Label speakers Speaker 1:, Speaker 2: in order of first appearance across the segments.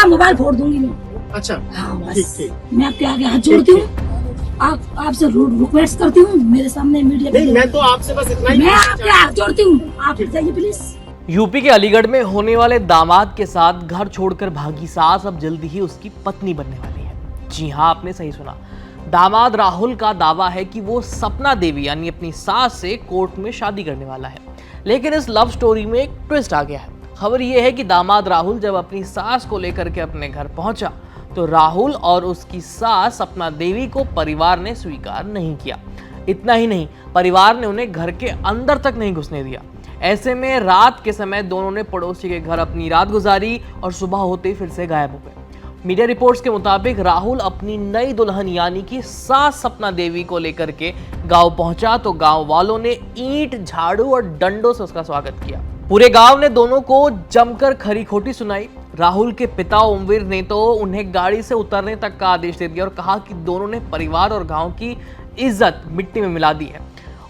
Speaker 1: आपका मोबाइल फोड़ दूंगी मैं।
Speaker 2: अच्छा
Speaker 1: हाँ बस
Speaker 2: ठीक।
Speaker 1: मैं आपके आगे हाथ जोड़ती हूँ, आपसे रिक्वेस्ट करती हूँ मेरे सामने मीडिया
Speaker 2: नहीं, मैं तो आपसे बस इतना ही
Speaker 1: मैं आपके हाथ जोड़ती हूँ, आप जाइए प्लीज।
Speaker 3: यूपी के अलीगढ़ में होने वाले दामाद के साथ घर छोड़कर भागी सास अब जल्दी ही उसकी पत्नी बनने वाली है। जी हाँ, आपने सही सुना। दामाद राहुल का दावा है कि वो सपना देवी यानी अपनी सास से कोर्ट में शादी करने वाला है, लेकिन इस लव स्टोरी में एक ट्विस्ट आ गया है। खबर यह है कि दामाद राहुल जब अपनी सास को लेकर के अपने घर पहुंचा तो राहुल और उसकी सास सपना देवी को परिवार ने स्वीकार नहीं किया। इतना ही नहीं, परिवार ने उन्हें घर के अंदर तक नहीं घुसने दिया। ऐसे में रात के समय दोनों ने पड़ोसी के घर अपनी रात गुजारी और सुबह होते ही फिर से गायब हो गए। मीडिया रिपोर्ट्स के मुताबिक राहुल अपनी नई दुल्हन यानी कि सास सपना देवी को लेकर के गांव पहुंचा तो गांव वालों ने ईंट, झाड़ू और डंडों से उसका स्वागत किया। पूरे गांव ने दोनों को जमकर खरी खोटी सुनाई। राहुल के पिता ओमवीर ने तो उन्हें गाड़ी से उतरने तक का आदेश दे दिया और कहा कि दोनों ने परिवार और गांव की इज्जत मिट्टी में मिला दी है।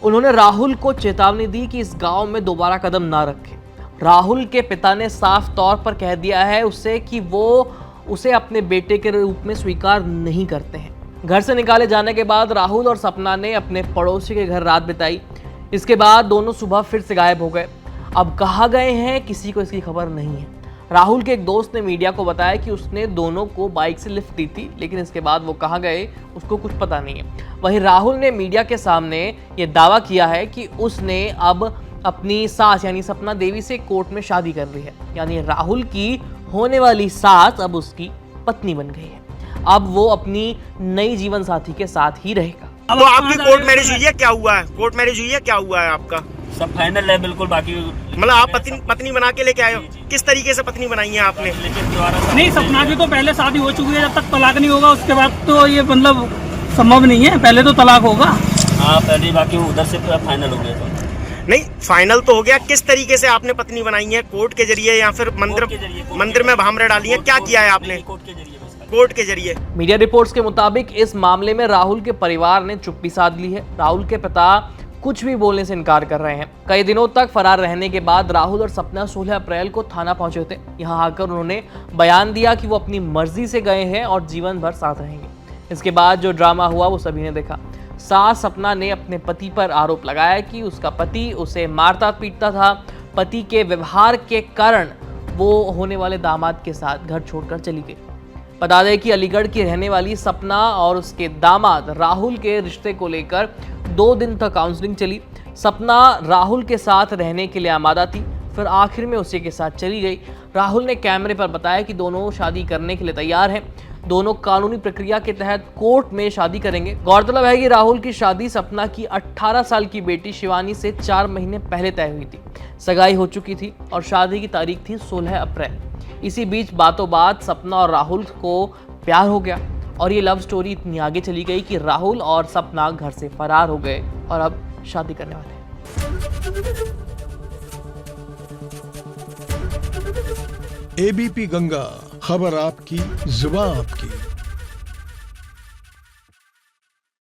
Speaker 3: उन्होंने राहुल को चेतावनी दी कि इस गांव में दोबारा कदम ना रखे। राहुल के पिता ने साफ तौर पर कह दिया है उससे कि वो उसे अपने बेटे के रूप में स्वीकार नहीं करते हैं। घर से निकाले जाने के बाद राहुल और सपना ने अपने पड़ोसी के घर रात बिताई। इसके बाद दोनों सुबह फिर से गायब हो गए। अब कहाँ गए हैं किसी को इसकी खबर नहीं है। राहुल के एक दोस्त ने मीडिया को बताया कि उसने दोनों को बाइक से लिफ्ट दी थी, लेकिन इसके बाद वो कहाँ गए उसको कुछ पता नहीं है। वहीं राहुल ने मीडिया के सामने ये दावा किया है कि उसने अब अपनी सास यानी सपना देवी से कोर्ट में शादी कर ली है, यानी राहुल की होने वाली सास अब उसकी पत्नी बन गई है। अब वो अपनी नई जीवन साथी के साथ ही रहेगा।
Speaker 2: तो आपकी कोर्ट मैरिज हुई है, क्या हुआ है? कोर्ट मैरिज हुई है, क्या हुआ है आपका?
Speaker 4: सब फाइनल है बिल्कुल। बाकी
Speaker 2: मतलब आप पत्नी बना के लेके आए हो? किस तरीके से पत्नी बनाई है आपने?
Speaker 5: नहीं, सपना की तो पहले शादी हो चुकी है, जब तक तलाक नहीं होगा उसके बाद तो ये मतलब संभव नहीं है, पहले तो तलाक होगा।
Speaker 4: हाँ पहले, बाकी उधर से पूरा फाइनल हो गया था।
Speaker 2: नहीं, फाइनल तो हो गया। किस तरीके से आपने पत्नी बनाई है? कोर्ट के जरिए या फिर मंदिर में भामरे डाली है? क्या किया है आपने? कोर्ट के जरिए।
Speaker 3: मीडिया रिपोर्ट्स के मुताबिक इस मामले में राहुल के परिवार ने चुप्पी साध ली है। राहुल के पिता कुछ भी बोलने से इनकार कर रहे हैं। कई दिनों तक फरार रहने के बाद राहुल और सपना 16 अप्रैल को थाना पहुंचे थे। यहां आकर उन्होंने बयान दिया कि वो अपनी मर्जी से गए हैं और जीवन भर साथ रहेंगे। इसके बाद जो ड्रामा हुआ वो सभी ने देखा। सास सपना ने अपने पति पर आरोप लगाया कि उसका पति उसे मारता पीटता था। पति के व्यवहार के कारण वो होने वाले दामाद के साथ घर छोड़कर चली गई। बता दें कि अलीगढ़ की रहने वाली सपना और उसके दामाद राहुल के रिश्ते को लेकर 2 दिन तक काउंसलिंग चली। सपना राहुल के साथ रहने के लिए आमादा थी, फिर आखिर में उसी के साथ चली गई। राहुल ने कैमरे पर बताया कि दोनों शादी करने के लिए तैयार हैं। दोनों कानूनी प्रक्रिया के तहत कोर्ट में शादी करेंगे। गौरतलब है कि राहुल की शादी सपना की 18 साल की बेटी शिवानी से 4 महीने पहले तय हुई थी। सगाई हो चुकी थी और शादी की तारीख थी 16 अप्रैल। इसी बीच बातों बात सपना और राहुल को प्यार हो गया और ये लव स्टोरी इतनी आगे चली गई कि राहुल और सपना घर से फरार हो गए और अब शादी करने वाले हैं।
Speaker 6: एबीपी गंगा, खबर आपकी, जुबान आपकी।